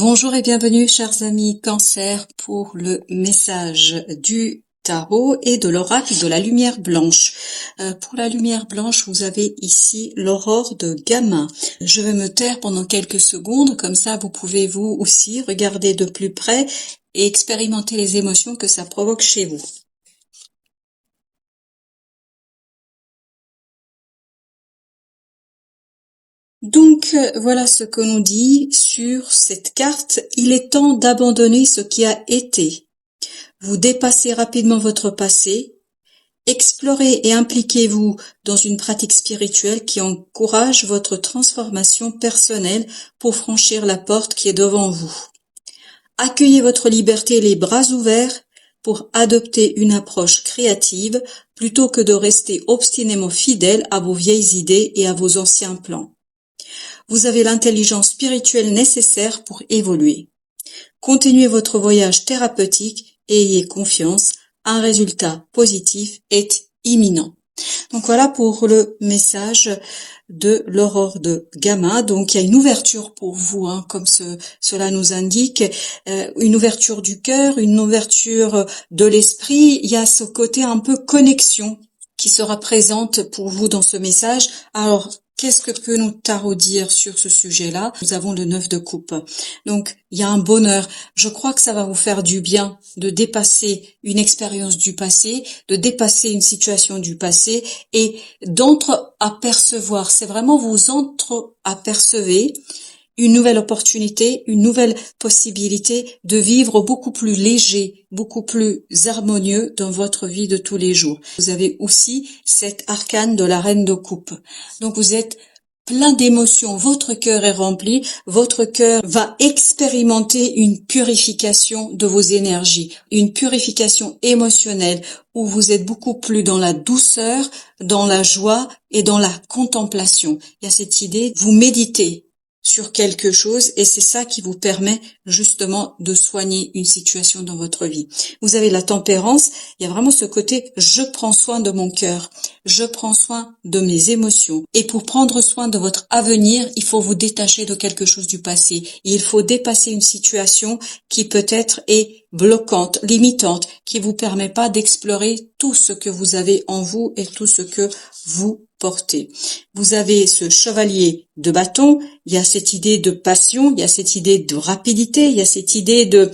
Bonjour et bienvenue chers amis Cancer pour le message du tarot et de l'oracle de la lumière blanche. Pour la lumière blanche, vous avez ici l'aurore de Gamin. Je vais me taire pendant quelques secondes, comme ça vous pouvez vous aussi regarder de plus près et expérimenter les émotions que ça provoque chez vous. Donc voilà ce que nous dit sur cette carte. Il est temps d'abandonner ce qui a été. Vous dépassez rapidement votre passé. Explorez et impliquez-vous dans une pratique spirituelle qui encourage votre transformation personnelle pour franchir la porte qui est devant vous. Accueillez votre liberté les bras ouverts pour adopter une approche créative plutôt que de rester obstinément fidèle à vos vieilles idées et à vos anciens plans. Vous avez l'intelligence spirituelle nécessaire pour évoluer. Continuez votre voyage thérapeutique et ayez confiance, un résultat positif est imminent. Donc voilà pour le message de l'aurore de Gamin. Donc il y a une ouverture pour vous, comme cela nous indique, une ouverture du cœur, une ouverture de l'esprit. Il y a ce côté un peu connexion qui sera présente pour vous dans ce message. Alors, qu'est-ce que peut nous tarot dire sur ce sujet-là? Nous avons le 9 de coupe. Donc, il y a un bonheur. Je crois que ça va vous faire du bien de dépasser une expérience du passé, de dépasser une situation du passé et d'entre-apercevoir. C'est vraiment vous entre-apercevez une nouvelle opportunité, une nouvelle possibilité de vivre beaucoup plus léger, beaucoup plus harmonieux dans votre vie de tous les jours. Vous avez aussi cet arcane de la reine de coupe. Donc vous êtes plein d'émotions, votre cœur est rempli, votre cœur va expérimenter une purification de vos énergies, une purification émotionnelle où vous êtes beaucoup plus dans la douceur, dans la joie et dans la contemplation. Il y a cette idée, vous méditez sur quelque chose et c'est ça qui vous permet justement de soigner une situation dans votre vie. Vous avez la tempérance, il y a vraiment ce côté je prends soin de mon cœur, je prends soin de mes émotions et pour prendre soin de votre avenir, il faut vous détacher de quelque chose du passé. Il faut dépasser une situation qui peut-être est bloquante, limitante, qui vous permet pas d'explorer tout ce que vous avez en vous et tout ce que vous portez. Vous avez ce chevalier de bâton, il y a cette idée de passion, il y a cette idée de rapidité, il y a cette idée de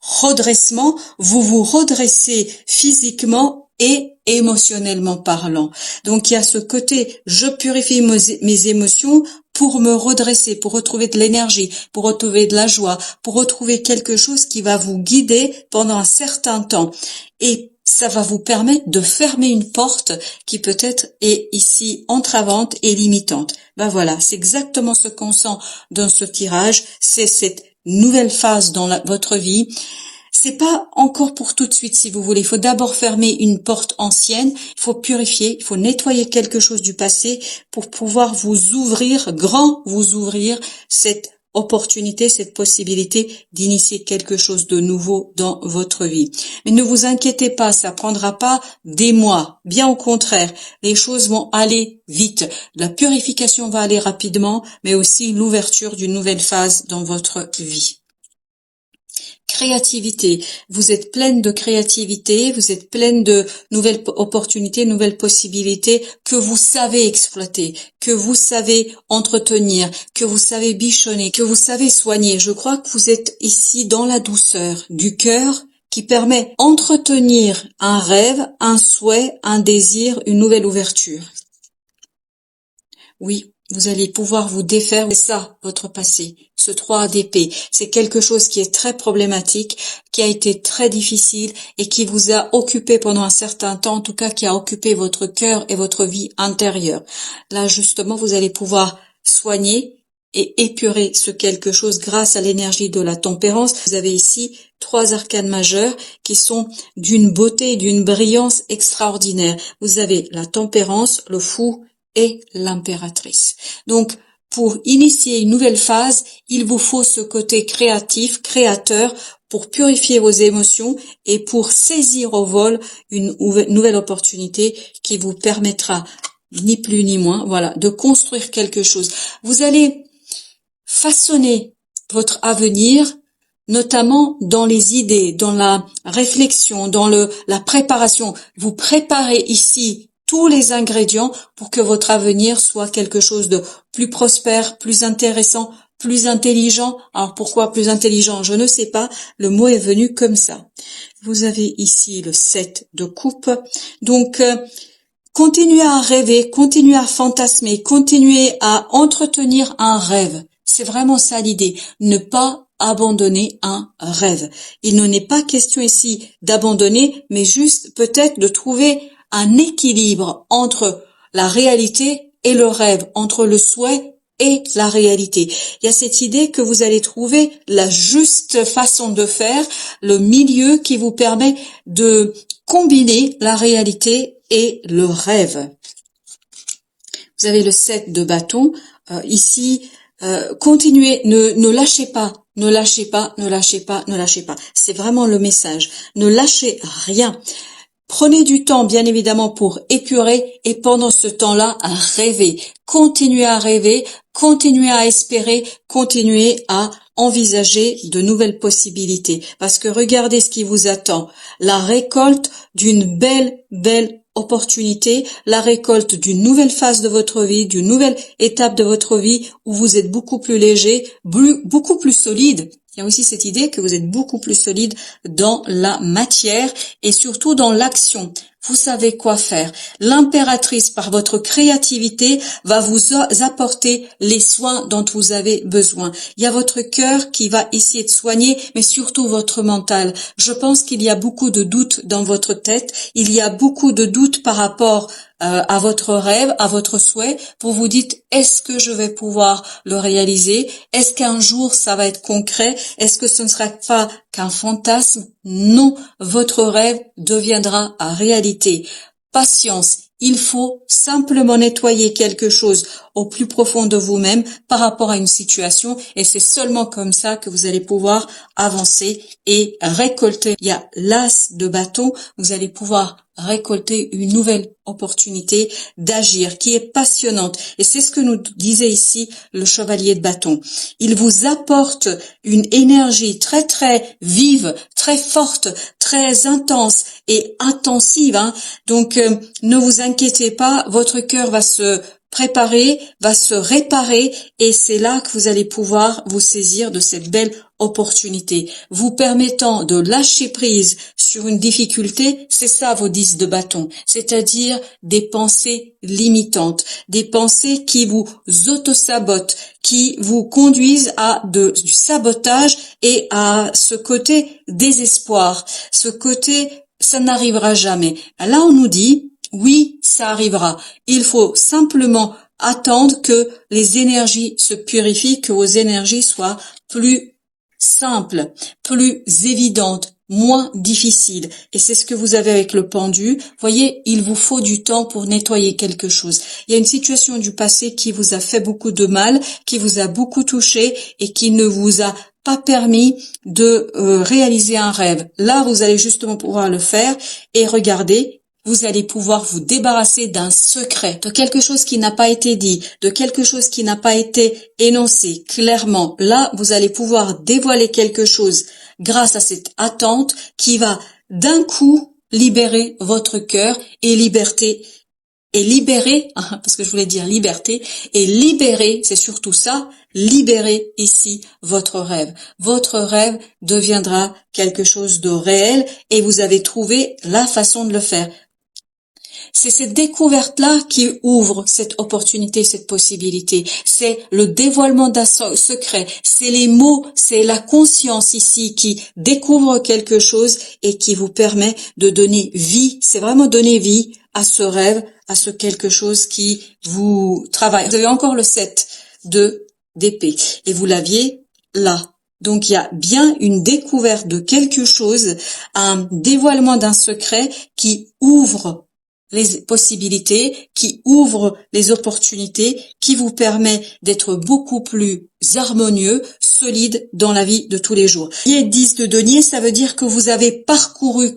redressement. Vous vous redressez physiquement et émotionnellement parlant. Donc il y a ce côté, je purifie mes émotions pour me redresser, pour retrouver de l'énergie, pour retrouver de la joie, pour retrouver quelque chose qui va vous guider pendant un certain temps. Et ça va vous permettre de fermer une porte qui peut-être est ici entravante et limitante. Ben voilà, c'est exactement ce qu'on sent dans ce tirage, c'est cette nouvelle phase dans votre vie. C'est pas encore pour tout de suite si vous voulez. Il faut d'abord fermer une porte ancienne, il faut purifier, il faut nettoyer quelque chose du passé pour pouvoir vous ouvrir cette opportunité, cette possibilité d'initier quelque chose de nouveau dans votre vie. Mais ne vous inquiétez pas, ça prendra pas des mois. Bien au contraire, les choses vont aller vite. La purification va aller rapidement, mais aussi l'ouverture d'une nouvelle phase dans votre vie. Créativité. Vous êtes pleine de créativité, vous êtes pleine de nouvelles opportunités, nouvelles possibilités que vous savez exploiter, que vous savez entretenir, que vous savez bichonner, que vous savez soigner. Je crois que vous êtes ici dans la douceur du cœur qui permet d'entretenir un rêve, un souhait, un désir, une nouvelle ouverture. Oui. Vous allez pouvoir vous défaire, c'est ça, votre passé. Ce 3 d'épée, c'est quelque chose qui est très problématique, qui a été très difficile et qui vous a occupé pendant un certain temps, en tout cas qui a occupé votre cœur et votre vie intérieure. Là, justement, vous allez pouvoir soigner et épurer ce quelque chose grâce à l'énergie de la tempérance. Vous avez ici 3 arcanes majeurs qui sont d'une beauté et d'une brillance extraordinaire. Vous avez la tempérance, le fou, et l'impératrice. Donc, pour initier une nouvelle phase, il vous faut ce côté créatif, créateur, pour purifier vos émotions et pour saisir au vol une nouvelle opportunité qui vous permettra, ni plus ni moins, voilà, de construire quelque chose. Vous allez façonner votre avenir, notamment dans les idées, dans la réflexion, dans la préparation. Vous préparez ici tous les ingrédients pour que votre avenir soit quelque chose de plus prospère, plus intéressant, plus intelligent. Alors pourquoi plus intelligent? Je ne sais pas, le mot est venu comme ça. Vous avez ici le 7 de coupe. Donc, continuez à rêver, continuez à fantasmer, continuez à entretenir un rêve. C'est vraiment ça l'idée. Ne pas abandonner un rêve. Il n'en est pas question ici d'abandonner, mais juste peut-être de trouver un équilibre entre la réalité et le rêve, entre le souhait et la réalité. Il y a cette idée que vous allez trouver la juste façon de faire, le milieu qui vous permet de combiner la réalité et le rêve. Vous avez le 7 de bâton. Ici, continuez, ne lâchez pas, ne lâchez pas, ne lâchez pas, ne lâchez pas. C'est vraiment le message. Ne lâchez rien. Prenez du temps, bien évidemment, pour épurer et pendant ce temps-là, rêver. Continuez à rêver, continuez à espérer, continuez à envisager de nouvelles possibilités. Parce que regardez ce qui vous attend. La récolte d'une belle opportunité, la récolte d'une nouvelle phase de votre vie, d'une nouvelle étape de votre vie où vous êtes beaucoup plus léger, beaucoup plus solide. Il y a aussi cette idée que vous êtes beaucoup plus solide dans la matière et surtout dans l'action. Vous savez quoi faire. L'impératrice, par votre créativité, va vous apporter les soins dont vous avez besoin. Il y a votre cœur qui va essayer de soigner, mais surtout votre mental. Je pense qu'il y a beaucoup de doutes dans votre tête. Il y a beaucoup de doutes par rapport à votre rêve, à votre souhait. Vous vous dites, est-ce que je vais pouvoir le réaliser? Est-ce qu'un jour ça va être concret? Est-ce que ce ne sera pas qu'un fantasme? Non, votre rêve deviendra réalité. Patience, il faut simplement nettoyer quelque chose au plus profond de vous-même par rapport à une situation et c'est seulement comme ça que vous allez pouvoir avancer et récolter. Il y a l'as de bâton, vous allez pouvoir récolter une nouvelle opportunité d'agir qui est passionnante. Et c'est ce que nous disait ici le chevalier de bâton. Il vous apporte une énergie très très vive, très forte, très intense et intensive. Donc ne vous inquiétez pas, votre cœur va se préparer, va se réparer et c'est là que vous allez pouvoir vous saisir de cette belle opportunité, vous permettant de lâcher prise sur une difficulté. C'est ça vos 10 de bâton, c'est-à-dire des pensées limitantes, des pensées qui vous auto-sabotent, qui vous conduisent à du sabotage et à ce côté désespoir, ce côté ça n'arrivera jamais. Là on nous dit oui, ça arrivera. Il faut simplement attendre que les énergies se purifient, que vos énergies soient plus simples, plus évidentes, moins difficiles. Et c'est ce que vous avez avec le pendu. Voyez, il vous faut du temps pour nettoyer quelque chose. Il y a une situation du passé qui vous a fait beaucoup de mal, qui vous a beaucoup touché et qui ne vous a pas permis de réaliser un rêve. Là, vous allez justement pouvoir le faire et regardez, vous allez pouvoir vous débarrasser d'un secret, de quelque chose qui n'a pas été dit, de quelque chose qui n'a pas été énoncé clairement. Là, vous allez pouvoir dévoiler quelque chose grâce à cette attente qui va d'un coup libérer votre cœur et libérer, parce que je voulais dire liberté, et libérer, c'est surtout ça, libérer ici votre rêve. Votre rêve deviendra quelque chose de réel et vous avez trouvé la façon de le faire. C'est cette découverte-là qui ouvre cette opportunité, cette possibilité. C'est le dévoilement d'un secret. C'est les mots, c'est la conscience ici qui découvre quelque chose et qui vous permet de donner vie. C'est vraiment donner vie à ce rêve, à ce quelque chose qui vous travaille. Vous avez encore le 7 d'épée et vous l'aviez là. Donc il y a bien une découverte de quelque chose, un dévoilement d'un secret qui ouvre les possibilités, qui ouvre les opportunités, qui vous permet d'être beaucoup plus harmonieux, solide dans la vie de tous les jours. Et 10 de denier, ça veut dire que vous avez parcouru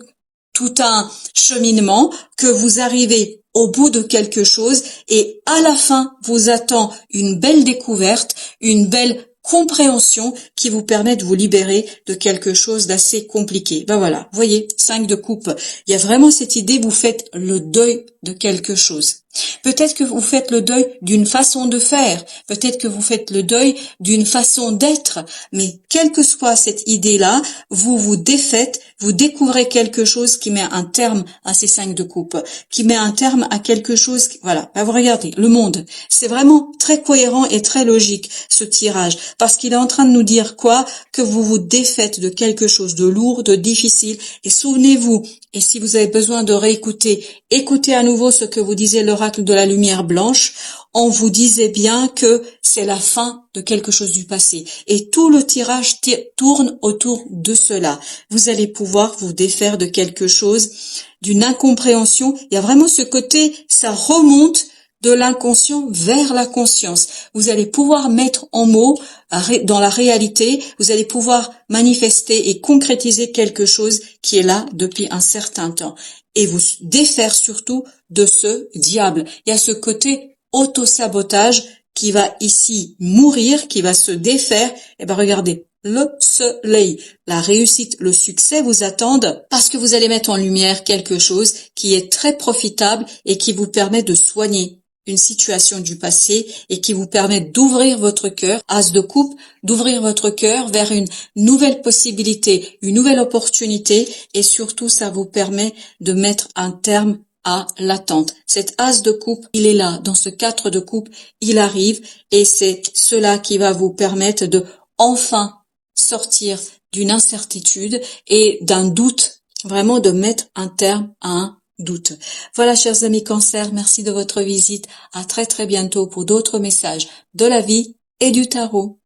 tout un cheminement, que vous arrivez au bout de quelque chose et à la fin vous attend une belle découverte, une belle compréhension qui vous permet de vous libérer de quelque chose d'assez compliqué. Ben voilà, voyez, 5 de coupe. Il y a vraiment cette idée, vous faites le deuil de quelque chose. Peut-être que vous faites le deuil d'une façon de faire, peut-être que vous faites le deuil d'une façon d'être, mais quelle que soit cette idée-là, vous vous défaites, vous découvrez quelque chose qui met un terme à ces 5 de coupe, qui met un terme à quelque chose, voilà, ben vous regardez, le monde, c'est vraiment très cohérent et très logique ce tirage, parce qu'il est en train de nous dire quoi? Que vous vous défaites de quelque chose de lourd, de difficile, et souvenez-vous, et si vous avez besoin de réécouter, écoutez à nouveau ce que vous disait l'oracle de la lumière blanche. On vous disait bien que c'est la fin de quelque chose du passé. Et tout le tirage tourne autour de cela. Vous allez pouvoir vous défaire de quelque chose, d'une incompréhension. Il y a vraiment ce côté, ça remonte de l'inconscient vers la conscience. Vous allez pouvoir mettre en mots dans la réalité, vous allez pouvoir manifester et concrétiser quelque chose qui est là depuis un certain temps. Et vous défaire surtout de ce diable. Il y a ce côté auto-sabotage qui va ici mourir, qui va se défaire. Et ben regardez, le soleil, la réussite, le succès vous attendent parce que vous allez mettre en lumière quelque chose qui est très profitable et qui vous permet de soigner une situation du passé et qui vous permet d'ouvrir votre cœur, as de coupe, d'ouvrir votre cœur vers une nouvelle possibilité, une nouvelle opportunité et surtout ça vous permet de mettre un terme à l'attente. Cet as de coupe, il est là, dans ce 4 de coupe, il arrive et c'est cela qui va vous permettre de enfin sortir d'une incertitude et d'un doute, vraiment de mettre un terme à un doute. Voilà, chers amis Cancer, merci de votre visite. À très très bientôt pour d'autres messages de la vie et du tarot.